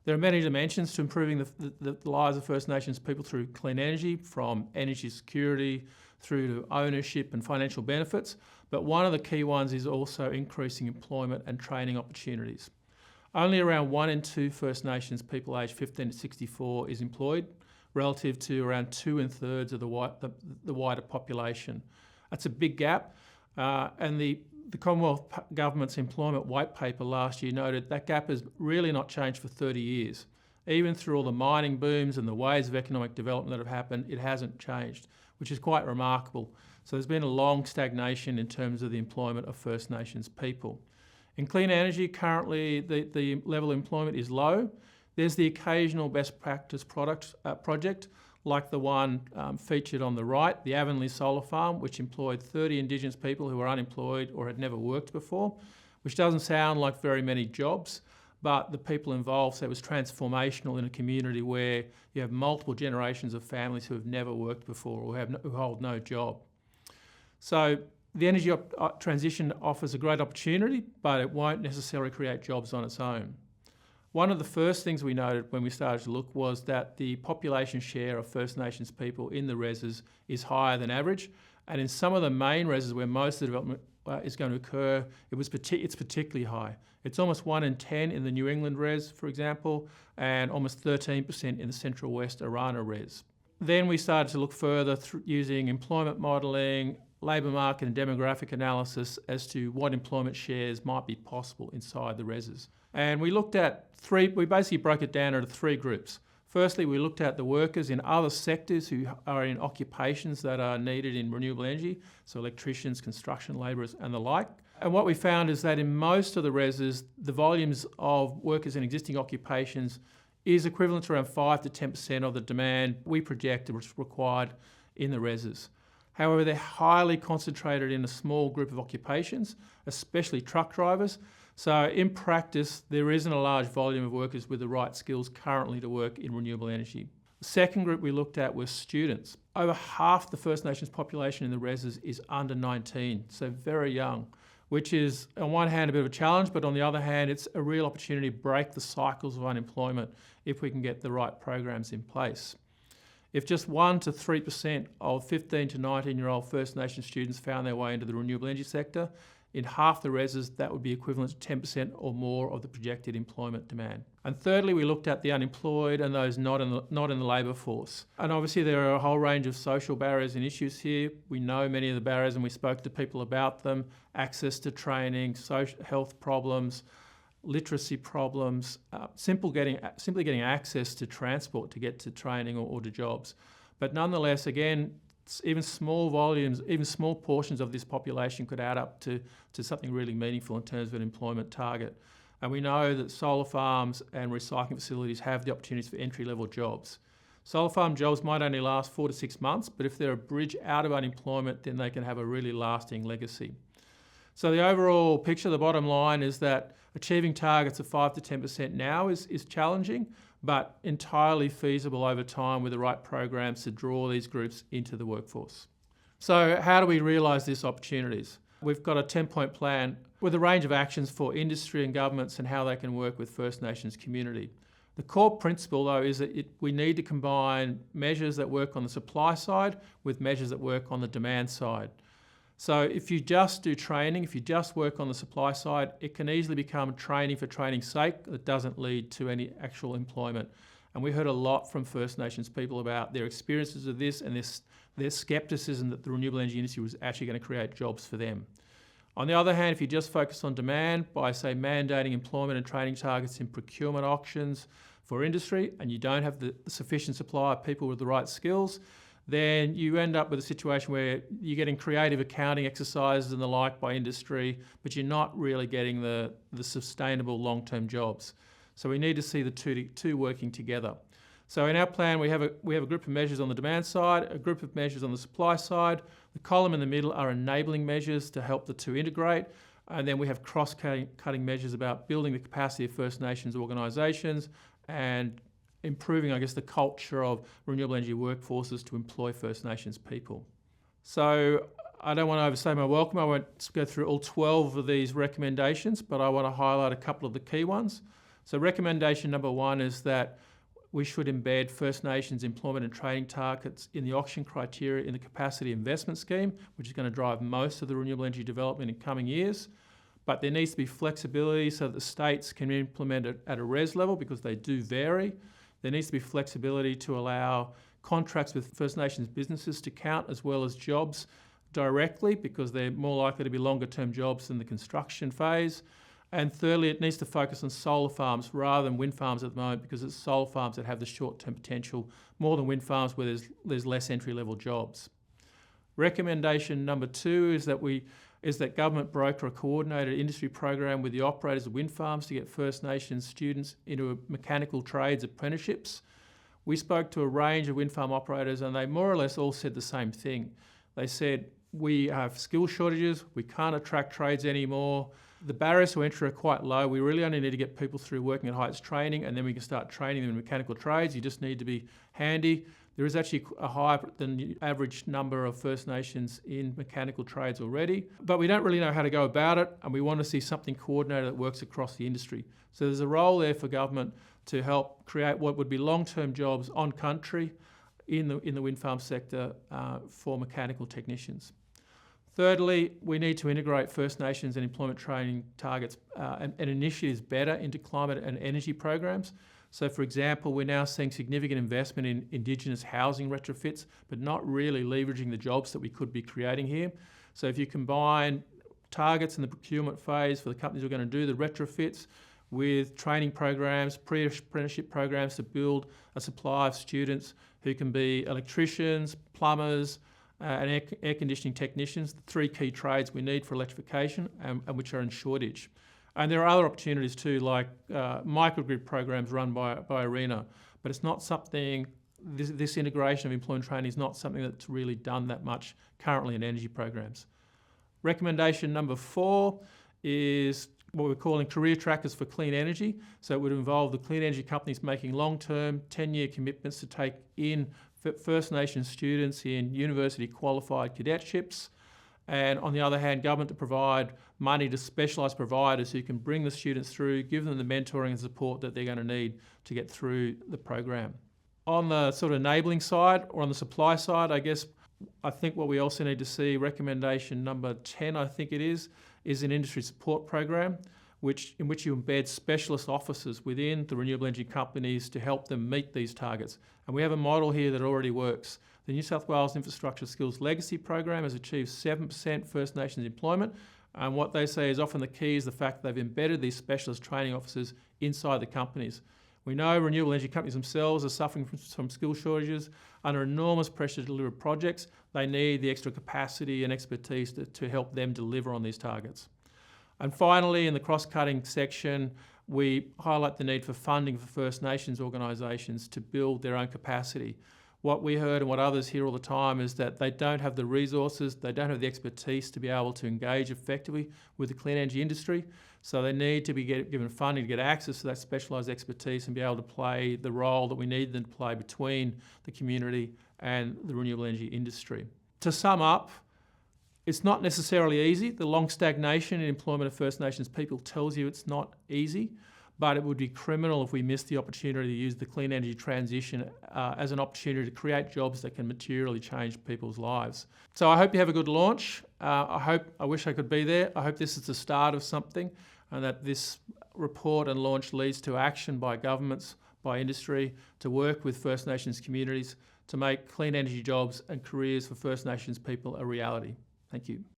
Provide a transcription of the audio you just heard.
There are many dimensions to improving the lives of First Nations people through clean energy, from energy security through to ownership and financial benefits. But one of the key ones is also increasing employment and training opportunities. Only around 1 in 2 First Nations people aged 15 to 64 is employed, relative to around 2 1/3 of the wider population. That's a big gap, and the Commonwealth Government's employment white paper last year noted that gap has really not changed for 30 years. Even through all the mining booms and the waves of economic development that have happened, it hasn't changed, which is quite remarkable. So there's been a long stagnation in terms of the employment of First Nations people. In clean energy, currently the level of employment is low. There's the occasional best practice project, like the one featured on the right, the Avonlea Solar Farm, which employed 30 Indigenous people who were unemployed or had never worked before, which doesn't sound like very many jobs, but the people involved said it was transformational in a community where you have multiple generations of families who have never worked before or who hold no job. So the energy transition offers a great opportunity, but it won't necessarily create jobs on its own. One of the first things we noted when we started to look was that the population share of First Nations people in the reses is higher than average, and in some of the main reses where most of the development is going to occur, it's particularly high. It's almost 1 in 10 in the New England res, for example, and almost 13% in the Central West Arana res. Then we started to look further using employment modelling, labour market and demographic analysis as to what employment shares might be possible inside the reses. And we looked at we basically broke it down into 3 groups. Firstly, we looked at the workers in other sectors who are in occupations that are needed in renewable energy, so electricians, construction labourers and the like. And what we found is that in most of the reses, the volumes of workers in existing occupations is equivalent to around 5 to 10% of the demand we projected was required in the reses. However, they're highly concentrated in a small group of occupations, especially truck drivers. So in practice, there isn't a large volume of workers with the right skills currently to work in renewable energy. The second group we looked at was students. Over half the First Nations population in the reses is under 19, so very young, which is on one hand a bit of a challenge, but on the other hand, it's a real opportunity to break the cycles of unemployment if we can get the right programs in place. If just 1 to 3% of 15 to 19-year-old First Nation students found their way into the renewable energy sector, in half the reses, that would be equivalent to 10% or more of the projected employment demand. And thirdly, we looked at the unemployed and those not in the labour force. And obviously there are a whole range of social barriers and issues here. We know many of the barriers and we spoke to people about them: access to training, social health problems, literacy problems, simply getting access to transport to get to training or to jobs. But nonetheless, again, even small volumes, even small portions of this population could add up to something really meaningful in terms of an employment target. And we know that solar farms and recycling facilities have the opportunities for entry-level jobs. Solar farm jobs might only last 4 to 6 months, but if they're a bridge out of unemployment, then they can have a really lasting legacy. So the overall picture, the bottom line, is that achieving targets of 5 to 10% now is challenging, but entirely feasible over time with the right programs to draw these groups into the workforce. So how do we realise these opportunities? We've got a 10-point plan with a range of actions for industry and governments and how they can work with First Nations community. The core principle, though, is that we need to combine measures that work on the supply side with measures that work on the demand side. So if you just do training, if you just work on the supply side, it can easily become training for training's sake that doesn't lead to any actual employment. And we heard a lot from First Nations people about their experiences of this and their scepticism that the renewable energy industry was actually going to create jobs for them. On the other hand, if you just focus on demand by, say, mandating employment and training targets in procurement auctions for industry, and you don't have the sufficient supply of people with the right skills, then you end up with a situation where you're getting creative accounting exercises and the like by industry, but you're not really getting the sustainable long-term jobs. So we need to see the two working together. So in our plan, we have a group of measures on the demand side, a group of measures on the supply side. The column in the middle are enabling measures to help the two integrate. And then we have cross-cutting measures about building the capacity of First Nations organisations and improving, I guess, the culture of renewable energy workforces to employ First Nations people. So I don't want to overstay my welcome. I won't go through all 12 of these recommendations, but I want to highlight a couple of the key ones. So recommendation number 1 is that we should embed First Nations employment and training targets in the auction criteria in the capacity investment scheme, which is going to drive most of the renewable energy development in coming years. But there needs to be flexibility so that the states can implement it at a res level, because they do vary. There needs to be flexibility to allow contracts with First Nations businesses to count as well as jobs directly, because they're more likely to be longer term jobs than the construction phase. And thirdly, it needs to focus on solar farms rather than wind farms at the moment, because it's solar farms that have the short-term potential more than wind farms where there's less entry-level jobs. Recommendation number 2 is that government broker a coordinated industry program with the operators of wind farms to get First Nations students into mechanical trades apprenticeships. We spoke to a range of wind farm operators and they more or less all said the same thing. They said, we have skill shortages, we can't attract trades anymore. The barriers to entry are quite low. We really only need to get people through working at heights training, and then we can start training them in mechanical trades. You just need to be handy. There is actually a higher than the average number of First Nations in mechanical trades already, but we don't really know how to go about it, and we want to see something coordinated that works across the industry. So there's a role there for government to help create what would be long-term jobs on country in the wind farm sector for mechanical technicians. Thirdly, we need to integrate First Nations and employment training targets and initiatives better into climate and energy programs. So, for example, we're now seeing significant investment in Indigenous housing retrofits, but not really leveraging the jobs that we could be creating here. So if you combine targets in the procurement phase for the companies who are going to do the retrofits with training programs, pre-apprenticeship programs to build a supply of students who can be electricians, plumbers, and air conditioning technicians, the 3 key trades we need for electrification and which are in shortage. And there are other opportunities too, like microgrid programs run by ARENA, but it's not something, this integration of employment training is not something that's really done that much currently in energy programs. Recommendation number 4 is what we're calling career trackers for clean energy. So it would involve the clean energy companies making long-term 10-year commitments to take in First Nations students in university qualified cadetships, and on the other hand, government to provide money to specialised providers who can bring the students through, give them the mentoring and support that they're going to need to get through the program. On the sort of enabling side, or on the supply side, I think what we also need to see, recommendation number 10, I think it is an industry support program in which you embed specialist officers within the renewable energy companies to help them meet these targets. And we have a model here that already works. The New South Wales Infrastructure Skills Legacy Program has achieved 7% First Nations employment. And what they say is often the key is the fact that they've embedded these specialist training officers inside the companies. We know renewable energy companies themselves are suffering from skill shortages. Under enormous pressure to deliver projects, they need the extra capacity and expertise to help them deliver on these targets. And finally, in the cross-cutting section, we highlight the need for funding for First Nations organisations to build their own capacity. What we heard and what others hear all the time is that they don't have the resources, they don't have the expertise to be able to engage effectively with the clean energy industry. So they need to be given funding to get access to that specialised expertise and be able to play the role that we need them to play between the community and the renewable energy industry. To sum up, it's not necessarily easy. The long stagnation in employment of First Nations people tells you it's not easy, but it would be criminal if we missed the opportunity to use the clean energy transition as an opportunity to create jobs that can materially change people's lives. So I hope you have a good launch. I wish I could be there. I hope this is the start of something, and that this report and launch leads to action by governments, by industry, to work with First Nations communities to make clean energy jobs and careers for First Nations people a reality. Thank you.